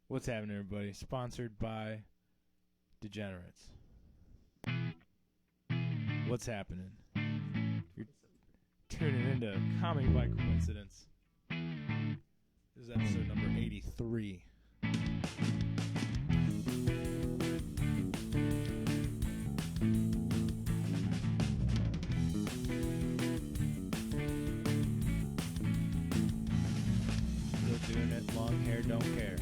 What's happening, everybody? Sponsored by Degenerates. What's happening? You're tuning into Comedy by Coincidence. This is episode number 83. Still doing it. Long hair, don't care.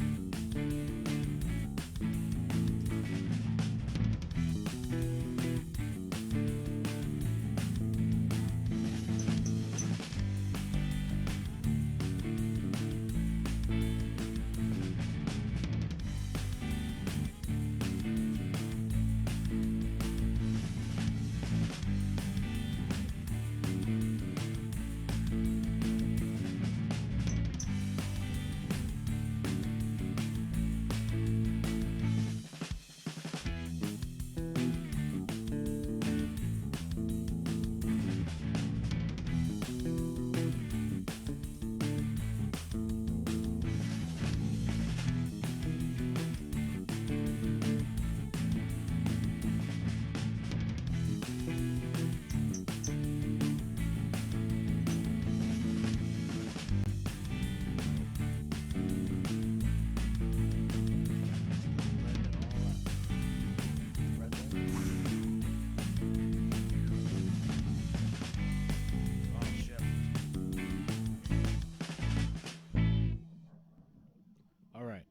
All right.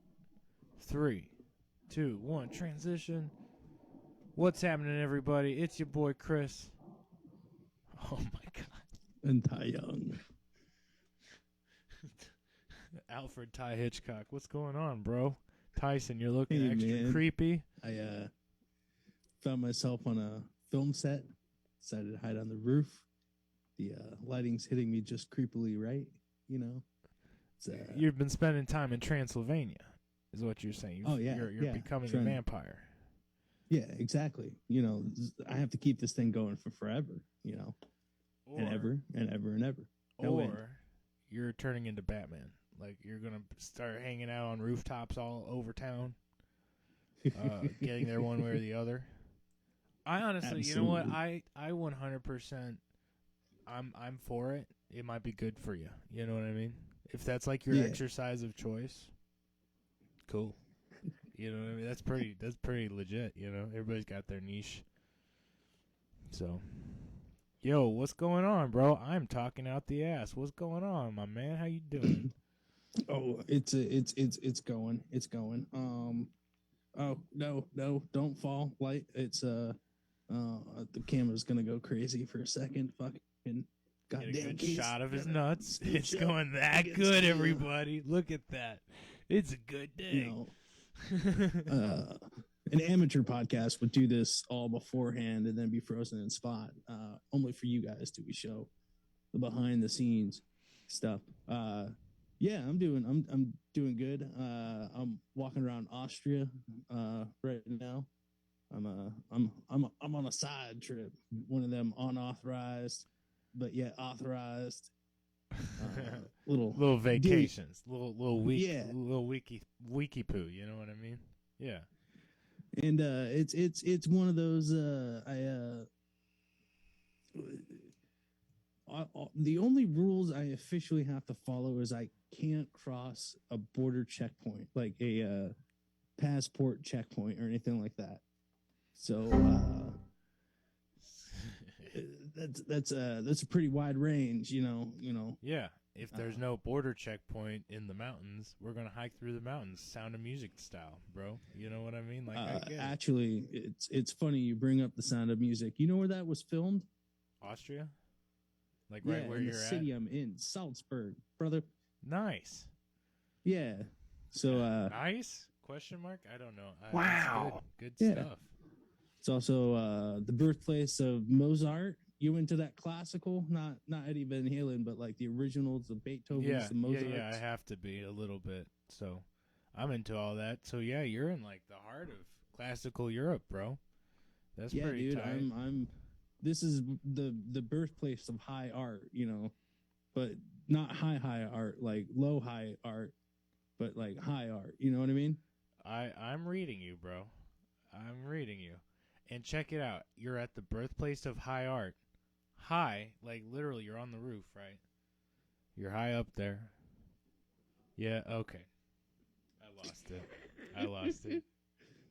3, 2, 1, transition. What's happening, everybody? It's your boy Chris. Oh my God. And Ty Young. Alfred Ty Hitchcock. What's going on, bro? Tyson, you're looking extra man. creepy. I found myself on a film set. Decided to hide on the roof. The lighting's hitting me just creepily right. You know. It's, You've been spending time in Transylvania, is what you're saying. You're becoming a vampire. Yeah, exactly. You know, I have to keep this thing going for forever. You know, and ever and ever and ever. Or you're turning into Batman. Like, you're going to start hanging out on rooftops all over town, getting there one way or the other. I honestly, Absolutely. you know what? I 100%, I'm for it. It might be good for you. You know what I mean? If that's like your exercise of choice, cool. You know what I mean? That's pretty legit, you know? Everybody's got their niche. So, yo, what's going on, bro? I'm talking out the ass. What's going on, my man? How you doing? Oh, it's going. It's going. Oh, no, don't fall. Light. It's the camera's gonna go crazy for a second. Fucking goddamn. Get a good shot of his nuts. It's going that good, everybody. Look at that. It's a good day. You know, an amateur podcast would do this all beforehand and then be frozen in spot. Only for you guys to show the behind the scenes stuff. Yeah, I'm doing good. I'm walking around Austria right now. I'm on a side trip, one of them unauthorized, but yet authorized. Little vacations, little wiki poo. You know what I mean? Yeah. And it's one of those. The only rules I officially have to follow is I can't cross a border checkpoint, like a passport checkpoint or anything like that. So that's a pretty wide range, you know. Yeah. If there's no border checkpoint in the mountains, we're gonna hike through the mountains, Sound of Music style, bro. You know what I mean? Like, I get actually, it's funny you bring up the Sound of Music. You know where that was filmed? Austria, like right where you're the city I'm in, Salzburg, brother. Nice. Yeah. So nice? Question mark? I don't know. Wow. Good stuff. It's also the birthplace of Mozart. You into that classical? Not Eddie Van Halen, but like the originals, the Beethovens, the Mozarts. Yeah, I have to be a little bit. So I'm into all that. So yeah, you're in like the heart of classical Europe, bro. That's pretty dude. tight. I'm. This is the birthplace of high art, you know, but not high art, like low high art, but like high art. You know what I mean? I'm reading you, bro. I'm reading you. And check it out. You're at the birthplace of high art. High, like literally, you're on the roof, right? You're high up there. Yeah, okay. I lost it.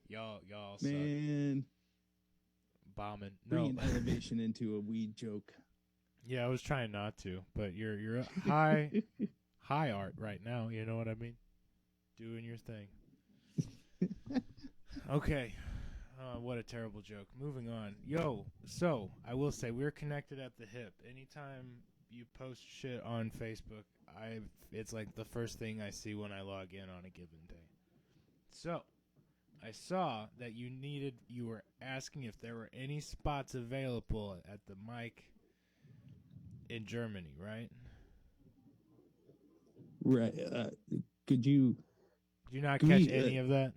Y'all suck. Man, Bombing. No. bringing elevation into a weed joke. Yeah, I was trying not to, but you're high high art right now, you know what I mean? Doing your thing. Okay. What a terrible joke. Moving on. Yo, so I will say we're connected at the hip. Anytime you post shit on Facebook, it's like the first thing I see when I log in on a given day. So, I saw that you were asking if there were any spots available at the mic in Germany, right? Right. Could you? Did you not catch any of that?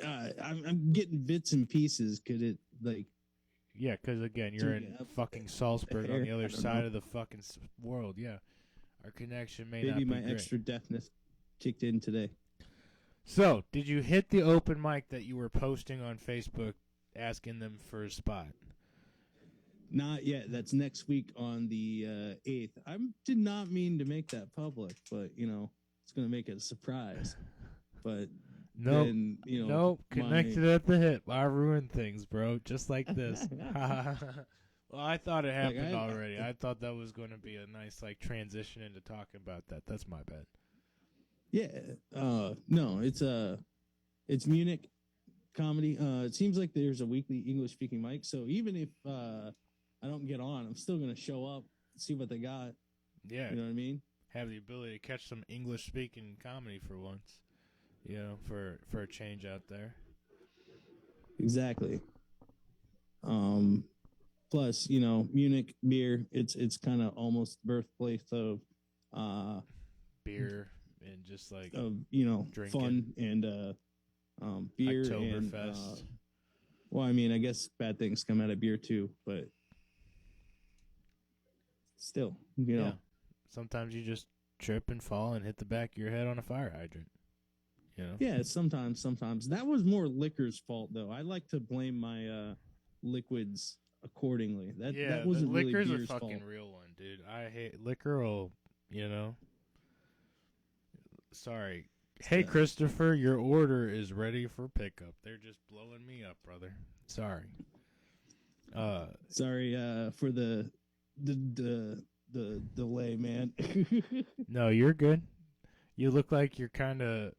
I'm getting bits and pieces. Could it like? Yeah, because again, you're in fucking Salzburg on the other side of the fucking world. Yeah, our connection may not be maybe my great. extra deafness kicked in today. So, did you hit the open mic that you were posting on Facebook, asking them for a spot? Not yet. That's next week on the 8th. I did not mean to make that public, but it's going to make it a surprise. But nope, then, nope. Connected at the hip. I ruined things, bro. Just like this. Well, I thought it happened already. I thought that was going to be a nice transition into talking about that. That's my bad. Yeah. No, it's Munich comedy. It seems like there's a weekly English speaking mic. So even if I don't get on, I'm still gonna show up, see what they got. Yeah. You know what I mean? Have the ability to catch some English speaking comedy for once. For a change out there. Exactly. Plus, Munich beer, it's kind of almost birthplace of beer and just like drinking. Fun and beer and well, I mean, I guess bad things come out of beer too, but still, yeah. Sometimes you just trip and fall and hit the back of your head on a fire hydrant. Yeah, sometimes. That was more liquor's fault, though. I like to blame my liquids accordingly. That wasn't really beer's liquor's a fucking fault. real one, dude. I hate liquor. Sorry. Hey, Christopher, your order is ready for pickup. They're just blowing me up, brother. Sorry. Sorry for the delay, man. No, you're good. You look like you're kind of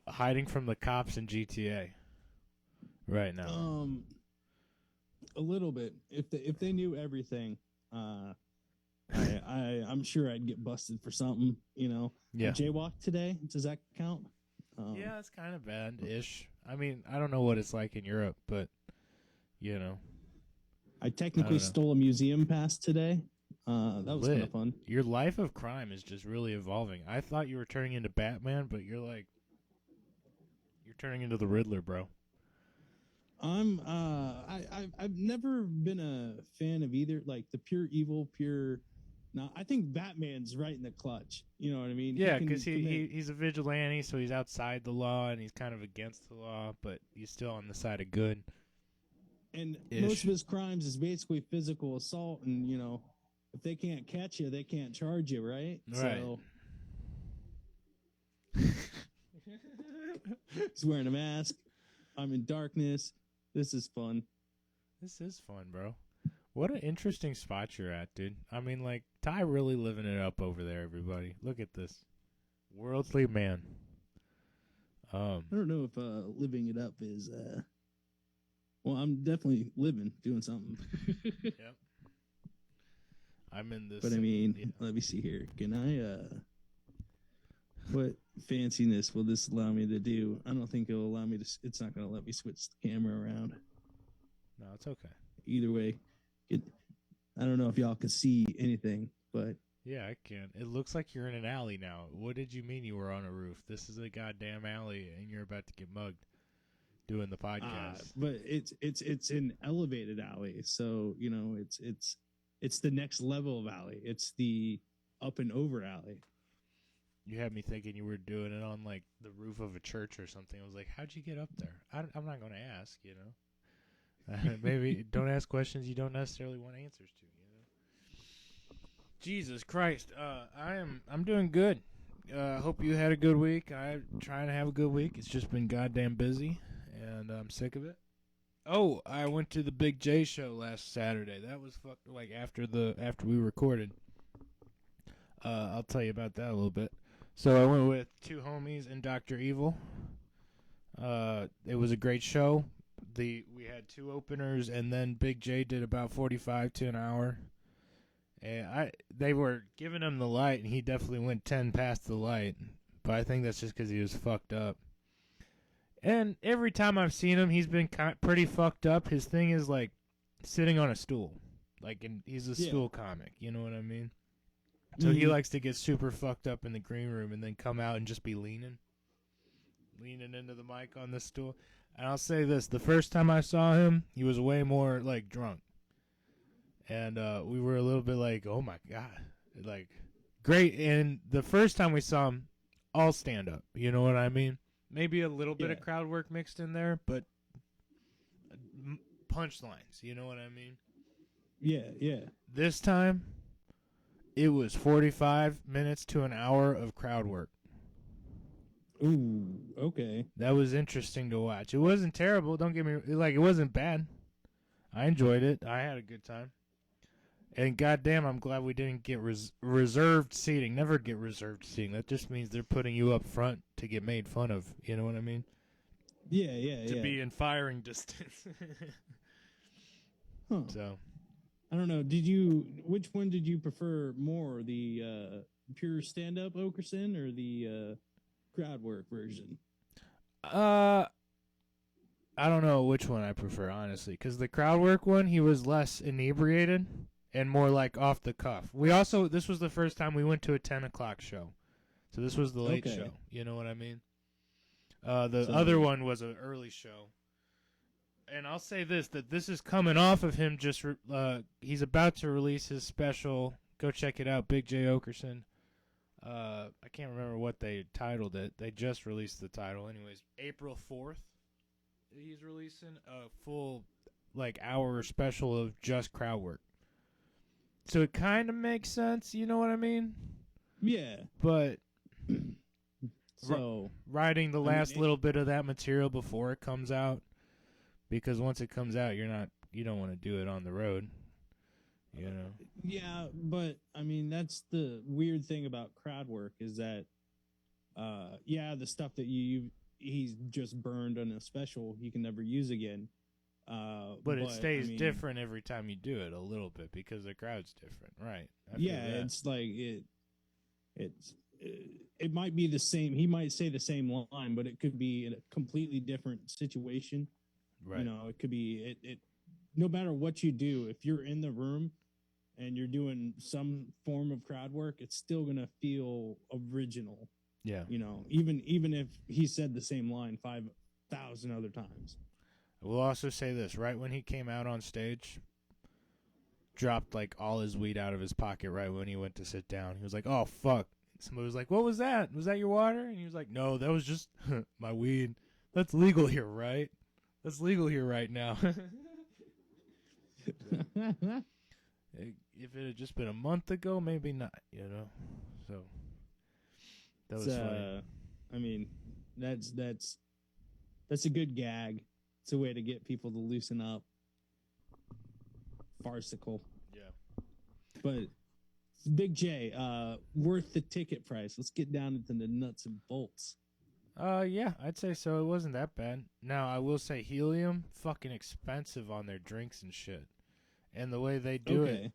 hiding from the cops in GTA right now. A little bit. If they knew everything, I'm sure I'd get busted for something. Yeah. I jaywalked today. Does that count? Yeah, it's kind of bad-ish. I mean, I don't know what it's like in Europe, but I technically stole a museum pass today. That was kind of fun. Your life of crime is just really evolving. I thought you were turning into Batman, but you're turning into the Riddler, bro. I've never been a fan of either, like the pure evil, pure. No, I think Batman's right in the clutch. You know what I mean? Yeah, because he's a vigilante, so he's outside the law and he's kind of against the law, but he's still on the side of good. And most of his crimes is basically physical assault, and if they can't catch you, they can't charge you, right? Right. So he's wearing a mask. I'm in darkness. This is fun. This is fun, bro. What an interesting spot you're at, dude. I mean, Ty really living it up over there, everybody. Look at this. Worldly man. I don't know if living it up is... Well, I'm definitely doing something. Yep. I'm in this... But I mean, let me see here. Can I... What fanciness will this allow me to do? I don't think it'll allow me to... It's not going to let me switch the camera around. No, it's okay. Either way, I don't know if y'all can see anything, but... Yeah, I can. It looks like you're in an alley now. What did you mean you were on a roof? This is a goddamn alley, and you're about to get mugged doing the podcast. But it's an elevated alley, so it's the next level of alley. It's the up and over alley. You had me thinking you were doing it on like the roof of a church or something. I was like, how'd you get up there? I'm not going to ask, you know. Maybe don't ask questions you don't necessarily want answers to, you know. Jesus Christ, I'm doing good. Hope you had a good week. I'm trying to have a good week. It's just been goddamn busy, and I'm sick of it. Oh, I went to the Big Jay show last Saturday. That was like after we recorded. I'll tell you about that a little bit. So I went with two homies and Dr. Evil. It was a great show. We had two openers, and then Big J did about 45 to an hour. And they were giving him the light, and he definitely went 10 past the light. But I think that's just because he was fucked up. And every time I've seen him, he's been pretty fucked up. His thing is like sitting on a stool, he's a stool comic. You know what I mean? So he likes to get super fucked up in the green room and then come out and just be leaning into the mic on the stool. And I'll say this: the first time I saw him, he was way more like drunk, and we were a little bit like, "Oh my god!" Like great. And the first time we saw him, all stand up. You know what I mean? Maybe a little bit of crowd work mixed in there, but punchlines. You know what I mean? Yeah. This time, it was 45 minutes to an hour of crowd work. Ooh, okay. That was interesting to watch. It wasn't terrible. Don't get me it wasn't bad. I enjoyed it. I had a good time. And goddamn, I'm glad we didn't get reserved seating. Never get reserved seating. That just means they're putting you up front to get made fun of. You know what I mean? Yeah. To be in firing distance. Huh. So, I don't know. Which one did you prefer more? The pure stand-up Oakerson or the crowd work version? I don't know which one I prefer, honestly. Because the crowd work one, he was less inebriated and more like off the cuff. This was the first time we went to a 10 o'clock show. So this was the late show. You know what I mean? The other one was an early show. And I'll say that this is coming off of him he's about to release his special. Go check it out, Big Jay Oakerson. I can't remember what they titled it. They just released the title. Anyways, April 4th, he's releasing a full hour special of just crowd work. So it kind of makes sense, you know what I mean? Yeah. But so writing the last little bit of that material before it comes out, because once it comes out, you don't want to do it on the road, you know. Yeah, but I mean that's the weird thing about crowd work is that the stuff that he's just burned on a special you can never use again. But it stays different every time you do it a little bit because the crowd's different, right? It's like it might be the same. He might say the same line, but it could be in a completely different situation. Right. You know, it could be it. No matter what you do, if you're in the room and you're doing some form of crowd work, it's still gonna feel original. Yeah. You know, even if he said the same line 5,000 other times. We'll also say this: right when he came out on stage, dropped all his weed out of his pocket right when he went to sit down. He was like, "Oh fuck!" Somebody was like, "What was that? Was that your water?" And he was like, "No, that was just my weed. That's legal here, right? That's legal here right now." If it had just been a month ago, maybe not. You know, so that was funny. I mean, that's a good gag. It's a way to get people to loosen up. Farcical. Yeah. But Big J, worth the ticket price. Let's get down into the nuts and bolts. Yeah, I'd say so. It wasn't that bad. Now, I will say Helium, fucking expensive on their drinks and shit. And the way they do it.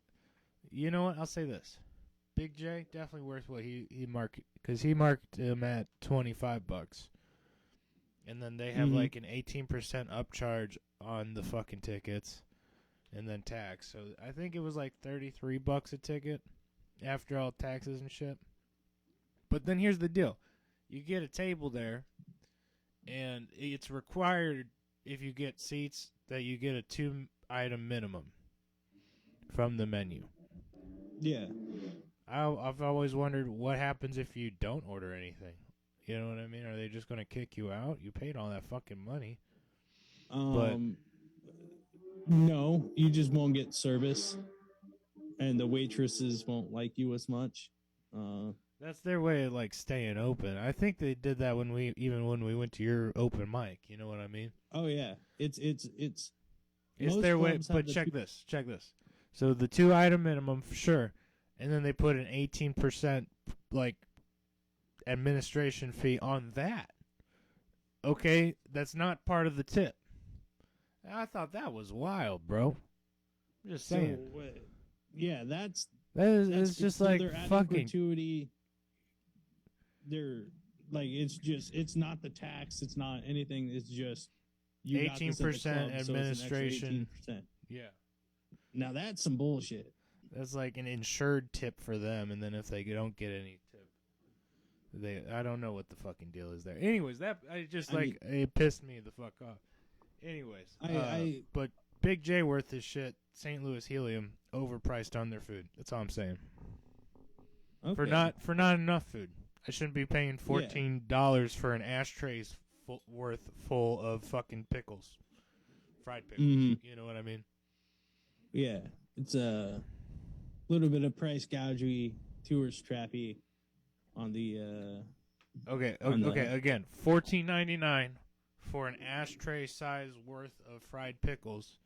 You know what? I'll say this. Big J, definitely worth what he marked. Because he marked him at $25. And then they have an 18% upcharge on the fucking tickets. And then tax. So I think it was $33 a ticket after all taxes and shit. But then here's the deal. You get a table there, and it's required if you get seats that you get a 2-item minimum from the menu. Yeah. I've always wondered what happens if you don't order anything. You know what I mean? Are they just going to kick you out? You paid all that fucking money. No, you just won't get service, and the waitresses won't like you as much. That's their way of like staying open. I think they did that when we went to your open mic. You know what I mean? Oh yeah, it's their way. But check this. So the 2-item minimum for sure, and then they put an 18% like administration fee on that. Okay, that's not part of the tip. I thought that was wild, bro. I'm just saying. Yeah, that's it's just so like they're adding fucking gratuity. They're like it's not the tax, it's not anything. It's just 18% administration. So 18%. Yeah. Now that's some bullshit. That's like an insured tip for them, and then if they don't get any tip, I don't know what the fucking deal is there. Anyways, it pissed me the fuck off. Anyways, but Big Jay worth his shit. St. Louis Helium overpriced on their food. That's all I'm saying. Okay. For not enough food. I shouldn't be paying $14 for an ashtray's full of fucking pickles, fried pickles. Mm-hmm. You know what I mean? Yeah, it's a little bit of price gougery, tourist trappy on the. Okay. Again, $14.99 for an ashtray size worth of fried pickles,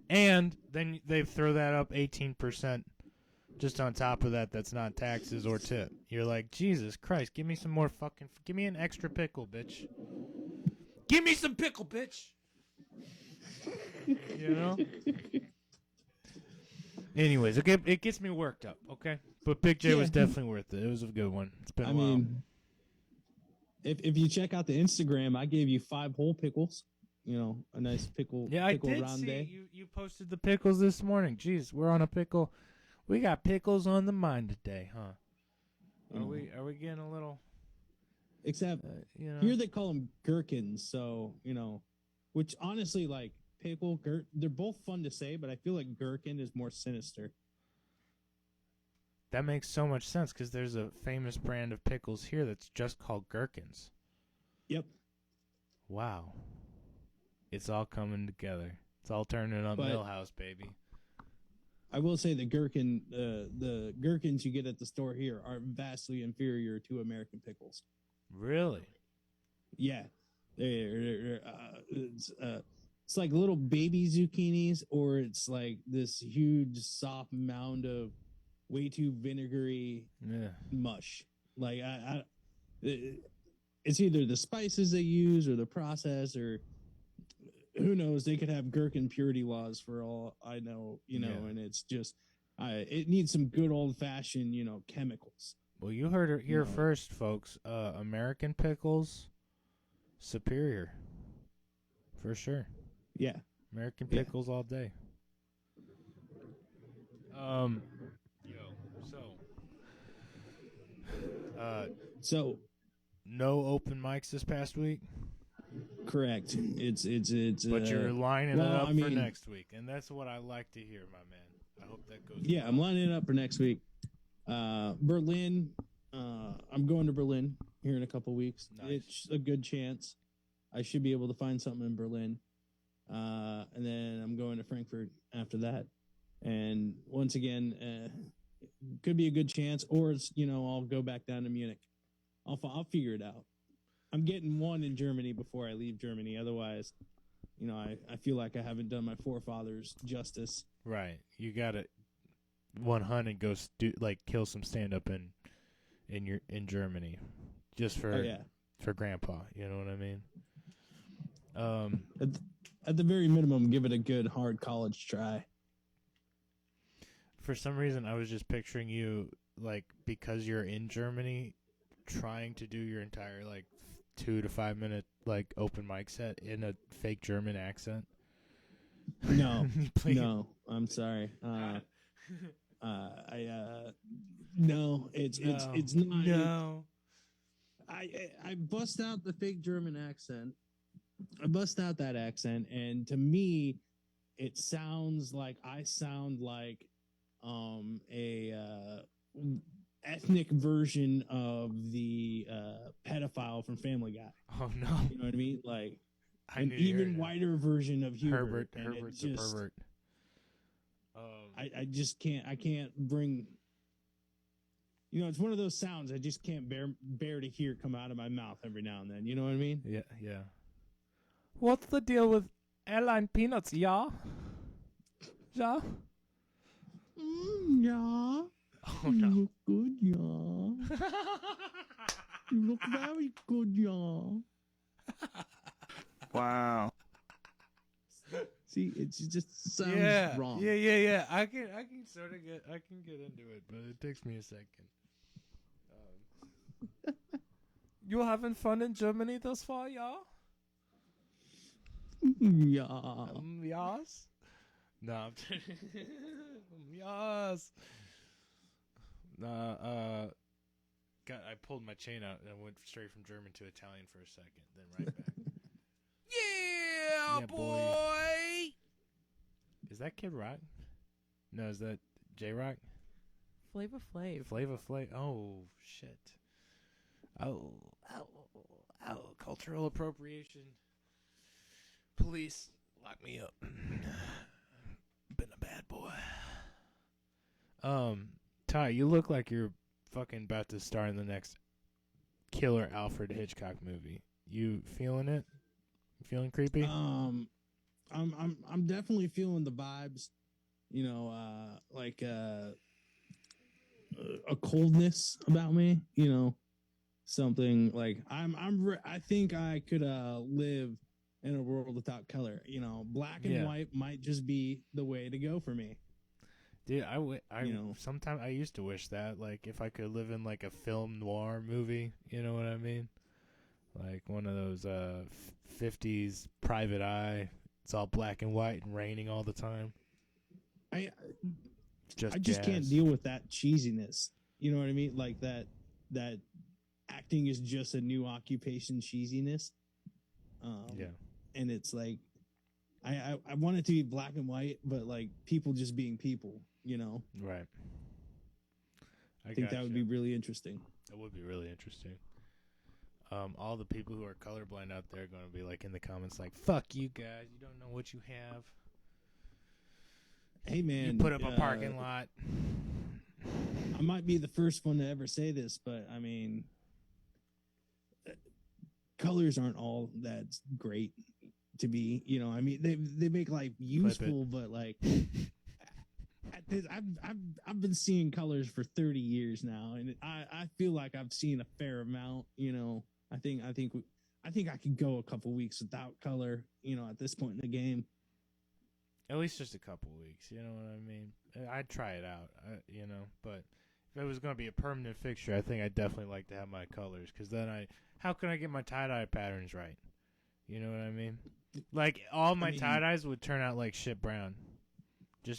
and then they throw that up 18% just on top of that. That's not taxes or tip. You're like, Jesus Christ, give me some more give me an extra pickle, bitch. Give me some pickle, bitch. You know. Anyways, it gets me worked up, okay? But Big J was definitely worth it. It was a good one. It's been a while. Mean, if you check out the Instagram, I gave you 5 whole pickles. You know, a nice pickle. Yeah, I pickle did ronde. see you posted the pickles this morning. Jeez, we're on a pickle. We got pickles on the mind today, huh? Are we getting a little? Except here they call them gherkins. So which honestly, like pickle, they're both fun to say, but I feel like gherkin is more sinister. That makes so much sense because there's a famous brand of pickles here that's just called gherkins. Yep. Wow. It's all coming together. It's all turning up Millhouse, baby. I will say the gherkins you get at the store here are vastly inferior to American pickles. Really? Yeah. It's like little baby zucchinis, or it's like this huge soft mound of way too vinegary mush. Like it's either the spices they use or the process, or who knows? They could have gherkin purity laws for all I know, and it's just it needs some good old fashioned, chemicals. Well, you heard it here first, folks. American pickles, superior, for sure. Yeah, American pickles all day. So no open mics this past week. Correct. It's. But you're lining it up for next week, and that's what I like to hear, my man. I hope that goes. Yeah, well. I'm lining it up for next week. Berlin. I'm going to Berlin here in a couple weeks. Nice. It's a good chance I should be able to find something in Berlin. And then I'm going to Frankfurt after that. And once again, could be a good chance, or it's, I'll go back down to Munich. I'll figure it out. I'm getting one in Germany before I leave Germany. Otherwise, I feel like I haven't done my forefathers justice. Right. You got to 100 go kill some stand up in Germany just for grandpa, you know what I mean? At the very minimum, give it a good hard college try. For some reason I was just picturing you because you're in Germany trying to do your entire 2 to 5 minute open mic set in a fake German accent. No, no, I'm sorry. No, it's not. No. I bust out the fake German accent. I bust out that accent, and to me, it sounds like I sound like ethnic version of the pedophile from Family Guy. Oh no! You know what I mean? Like I an even whiter version of Hubert. Herbert the pervert. I just can't. I can't bring. You know, it's one of those sounds I just can't bear to hear come out of my mouth every now and then. You know what I mean? Yeah, yeah. What's the deal with airline peanuts, yeah? Yeah? Yeah. Oh, no. You look good, yeah. You look very good, yeah. Wow. See, it just sounds wrong. Yeah. I can sort of get into it, but it takes me a second. You having fun in Germany thus far, yeah? Yeah. Yes. No, I'm yes. I pulled my chain out and I went straight from German to Italian for a second, then right back. Yeah, boy. Is that Kid Rock? No, is that J Rock? Flava Flav. Flava Flav. Oh shit. Oh, cultural appropriation. Police, lock me up. Been a bad boy. Ty, you look like you're fucking about to star in the next killer Alfred Hitchcock movie. You feeling it? You feeling creepy? I'm definitely feeling the vibes. You know, like a coldness about me. You know, something like I think I could live in a world without color. You know, black and white might just be the way to go for me. Dude, sometimes I used to wish that, like, if I could live in like a film noir movie, you know what I mean? Like one of those 50s Private Eye. It's all black and white and raining all the time. I just can't deal with that cheesiness. You know what I mean? Like that acting is just a new occupation cheesiness. And it's like I want it to be black and white, but like people just being people, you know? Right. I think that would be really interesting. That would be really interesting. All the people who are colorblind out there are going to be like in the comments like, fuck you guys, you don't know what you have. Hey man, you put up a parking lot. I might be the first one to ever say this, but I mean, colors aren't all that great to be. You know, I mean, they make life useful, but like, I've been seeing colors for 30 years now, and I feel like I've seen a fair amount. You know, I think I could go a couple weeks without color. You know, at this point in the game. At least just a couple weeks, you know what I mean? I'd try it out, you know, but if it was going to be a permanent fixture, I think I'd definitely like to have my colors, because then how can I get my tie-dye patterns right? You know what I mean? Like, all my tie-dyes would turn out like shit brown.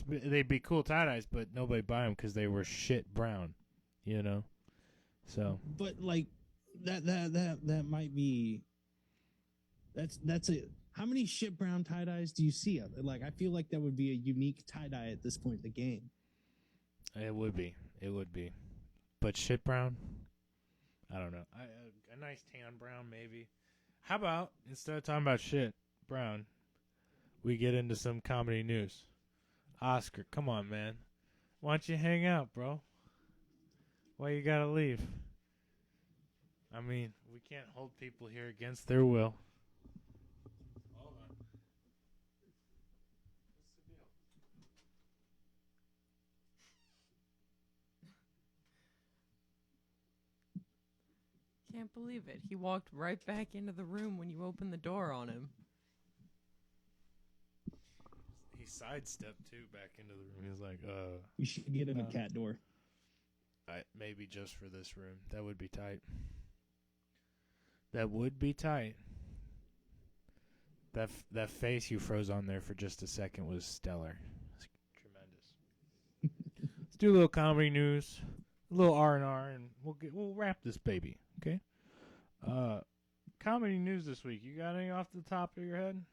They'd be cool tie-dyes, but nobody buy them because they were shit brown, you know? So. But, like, that might be, that's a... How many shit brown tie-dyes do you see? Like, I feel like that would be a unique tie-dye at this point in the game. It would be. But shit brown? I don't know. A nice tan brown, maybe. How about, instead of talking about shit brown, we get into some comedy news? Oscar, come on, man. Why don't you hang out, bro? Why you gotta leave? I mean, we can't hold people here against their will. Can't believe it. He walked right back into the room when you opened the door on him. He sidestepped too back into the room. He was like, You should get him a cat door. Maybe just for this room. That would be tight. That would be tight. That face you froze on there for just a second was stellar. It's tremendous. Let's do a little comedy news, a little R&R, and we'll wrap this baby. Okay. Comedy news this week. You got any off the top of your head?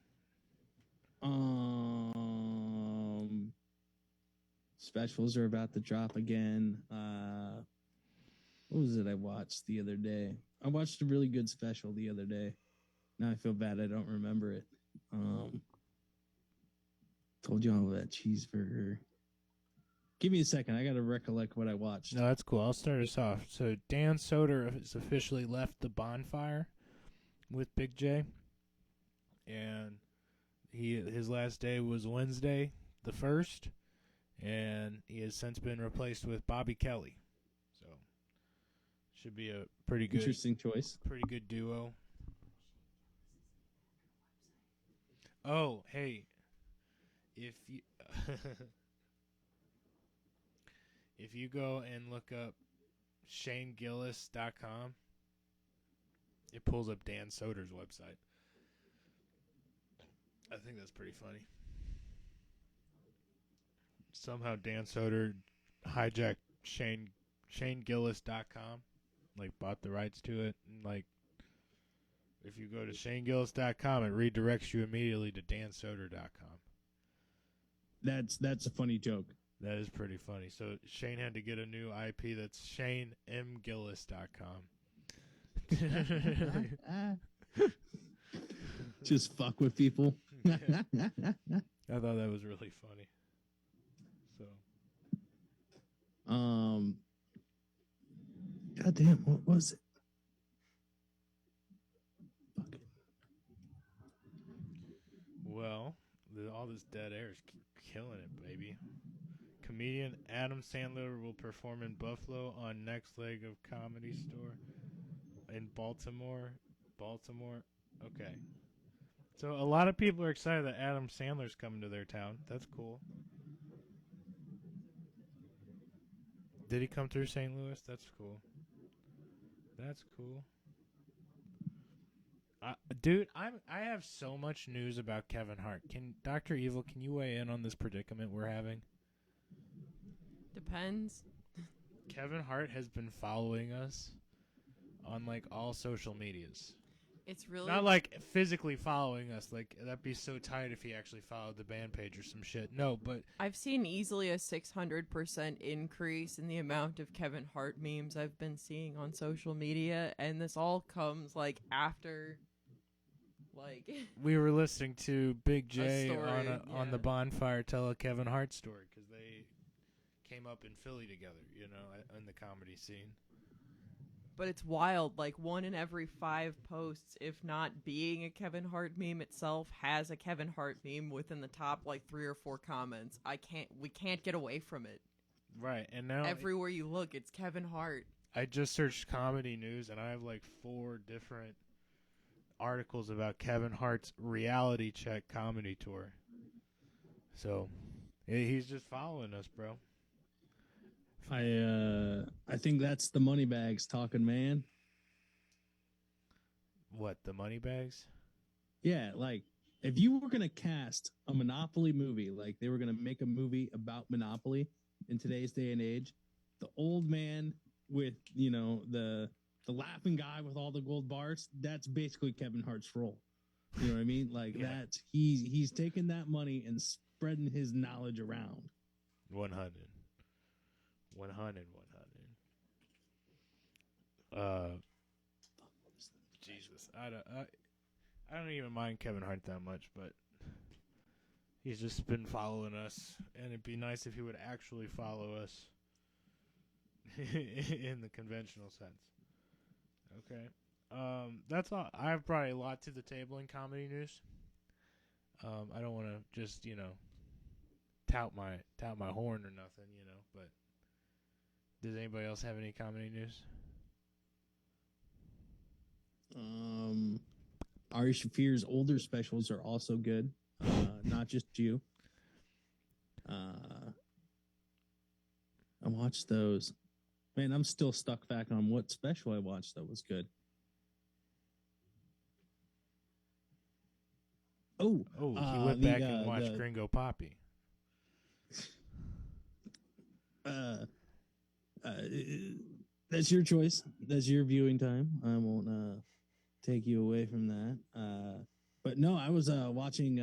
Specials are about to drop again. What was it I watched the other day? I watched a really good special the other day. Now I feel bad I don't remember it. Told you all that cheeseburger. Give me a second. I got to recollect what I watched. No, that's cool. I'll start us off. So Dan Soder has officially left the bonfire with Big Jay, and his last day was Wednesday the 1st, and he has since been replaced with Bobby Kelly. So should be a pretty good, interesting choice. Pretty good duo. Oh, hey, if you if you go and look up ShaneGillis.com, it pulls up Dan Soder's website. I think that's pretty funny. Somehow Dan Soder hijacked ShaneGillis.com, like bought the rights to it, and like if you go to ShaneGillis.com, it redirects you immediately to DanSoder.com. That's a funny joke. That is pretty funny. So Shane had to get a new IP that's ShaneMGillis.com. Just fuck with people. I thought that was really funny. So, God damn, what was it? Fuck it. Well, all this dead air is killing it, baby. Comedian Adam Sandler will perform in Buffalo on next leg of Comedy Store in Baltimore. Okay. So a lot of people are excited that Adam Sandler's coming to their town. That's cool. Did he come through St. Louis? That's cool. Dude, I have so much news about Kevin Hart. Can Dr. Evil, can you weigh in on this predicament we're having? Depends. Kevin Hart has been following us on like all social medias. It's really not like physically following us. Like that'd be so tight if he actually followed the band page or some shit. No, but I've seen easily a 600% increase in the amount of Kevin Hart memes I've been seeing on social media, and this all comes like after, like we were listening to Big Jay story, on the bonfire tell a Kevin Hart story because they came up in Philly together, you know, in the comedy scene. But it's wild. Like 1 in every 5 posts, if not being a Kevin Hart meme itself, has a Kevin Hart meme within the top like 3 or 4 comments. We can't get away from it. Right, and now everywhere you look, it's Kevin Hart. I just searched comedy news, and I have like 4 different articles about Kevin Hart's reality check comedy tour. So he's just following us, bro. I think that's the money bags talking, man. What, the money bags? Yeah, like if you were gonna cast a Monopoly movie, like they were gonna make a movie about Monopoly in today's day and age, the old man with, you know, the laughing guy with all the gold bars, that's basically Kevin Hart's role. You know what I mean? Like yeah. That's he's taking that money and spreading his knowledge around. 100. Jesus, I don't even mind Kevin Hart that much, but he's just been following us, and it'd be nice if he would actually follow us in the conventional sense. Okay, that's all. I've brought a lot to the table in comedy news. I don't want to just tout my horn or nothing, but. Does anybody else have any comedy news? Ari Shaffir's older specials are also good. Not just you. I watched those. Man, I'm still stuck back on what special I watched that was good. He went back and watched Gringo Poppy. That's your choice. That's your viewing time. I won't take you away from that. But no, I was watching.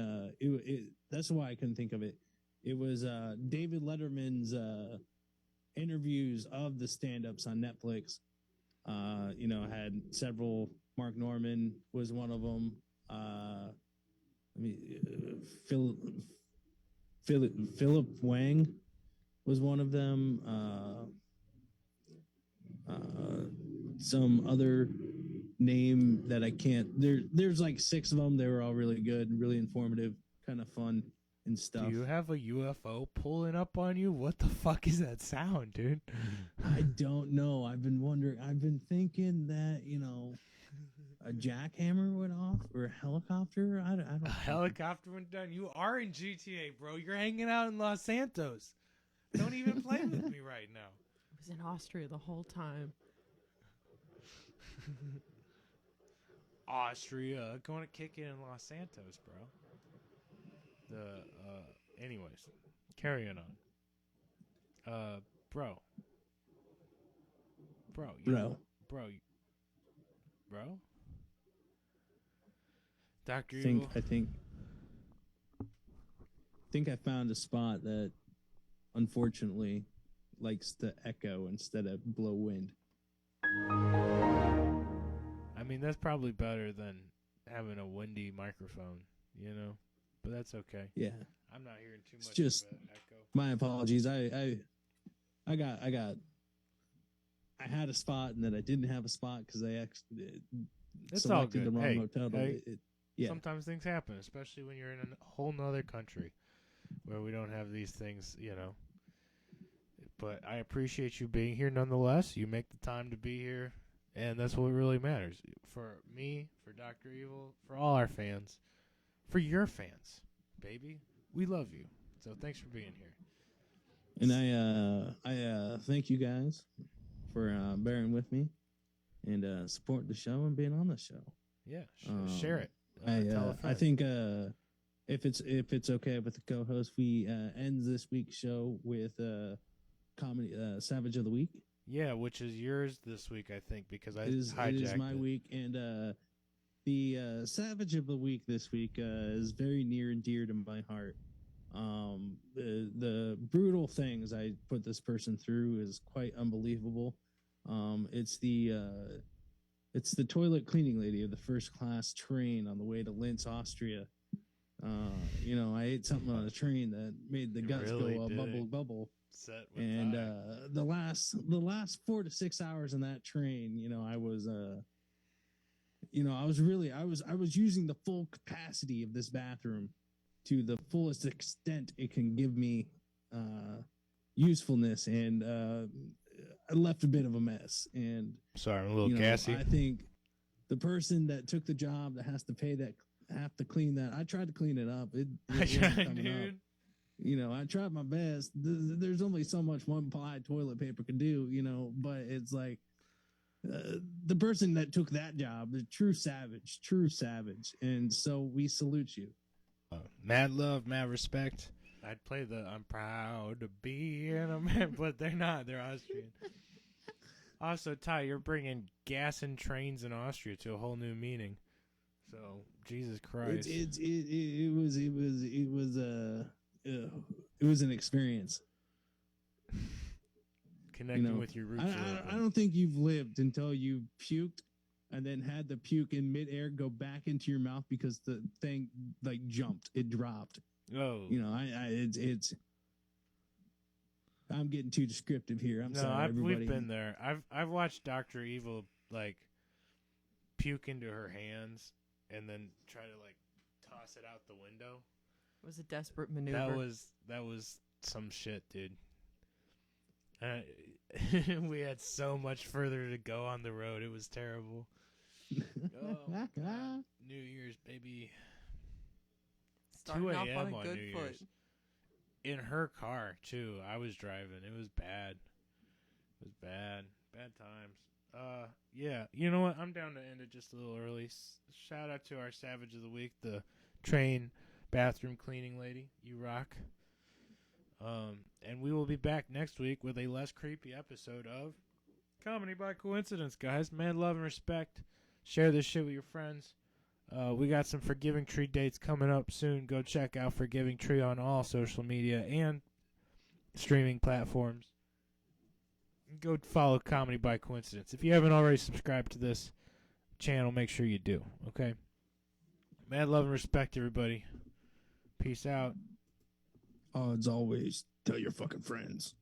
That's why I couldn't think of it. It was David Letterman's interviews of the stand-ups on Netflix, Had several. Mark Norman was one of them. Philip Wang was one of them. Some other name that I can't. There's like 6 of them. They were all really good, really informative, kind of fun and stuff. Do you have a UFO pulling up on you? What the fuck is that sound, dude? I don't know. I've been wondering. I've been thinking that a jackhammer went off or a helicopter. I don't A helicopter went down. You are in GTA, bro. You're hanging out in Los Santos. Don't even play with me right now. I was in Austria the whole time. Austria going to kick it in Los Santos, bro. Anyways, carrying on. Bro, Dr. Evil. I think I found a spot that unfortunately likes to echo instead of blow wind. I mean, that's probably better than having a windy microphone, but that's okay. Yeah. I'm not hearing too much just of an echo. My apologies. I had a spot and then I didn't have a spot because I actually selected the wrong hotel. Sometimes things happen, especially when you're in a whole nother country where we don't have these things, But I appreciate you being here nonetheless. You make the time to be here, and that's what really matters. For me, for Dr. Evil, for all our fans, for your fans, baby. We love you. So thanks for being here. And I thank you guys for bearing with me and supporting the show and being on the show. Yeah, share it. Tell a friend. I think if it's okay with the co-host, we end this week's show with comedy Savage of the Week. Yeah, which is yours this week, I think, because I hijacked it is my week, and the Savage of the Week this week is very near and dear to my heart. The brutal things I put this person through is quite unbelievable. It's the toilet cleaning lady of the first class train on the way to Linz, Austria. I ate something on a train that made the guts really go bubble. Set with And the last 4 to 6 hours in that train, I was using the full capacity of this bathroom to the fullest extent it can give me usefulness, and I left a bit of a mess. And sorry, I'm a little gassy. I think the person that took the job that has to pay that have to clean that. I tried to clean it up. I tried, dude. Up. I tried my best. There's only so much one ply toilet paper can do, but it's like the person that took that job, the true savage. And so we salute you. Mad love, mad respect. I'd play the I'm proud to be in a man, but they're not. They're Austrian. Also, Ty, you're bringing gas and trains in Austria to a whole new meaning. So, Jesus Christ. It was an experience. Connecting with your roots. I don't think you've lived until you puked and then had the puke in midair go back into your mouth because the thing jumped. It dropped. Oh. I'm getting too descriptive here. I'm sorry, everybody. We've been there. I've watched Dr. Evil puke into her hands and then try to toss it out the window. It was a desperate maneuver. That was some shit, dude. We had so much further to go on the road. It was terrible. Oh, God. New Year's, baby. Starting 2 off on a.m. a on good New foot. Year's. In her car, too. I was driving. It was bad. It was bad. Bad times. Yeah. You know what? I'm down to end it just a little early. Shout out to our Savage of the Week, the train bathroom cleaning lady. You rock. And we will be back next week with a less creepy episode of Comedy by Coincidence, guys. Mad love and respect. Share this shit with your friends. We got some Forgiving Tree dates coming up soon. Go check out Forgiving Tree on all social media and streaming platforms. Go follow Comedy by Coincidence. If you haven't already subscribed to this channel, make sure you do. Okay. Mad love and respect, everybody. Peace out. As always, tell your fucking friends.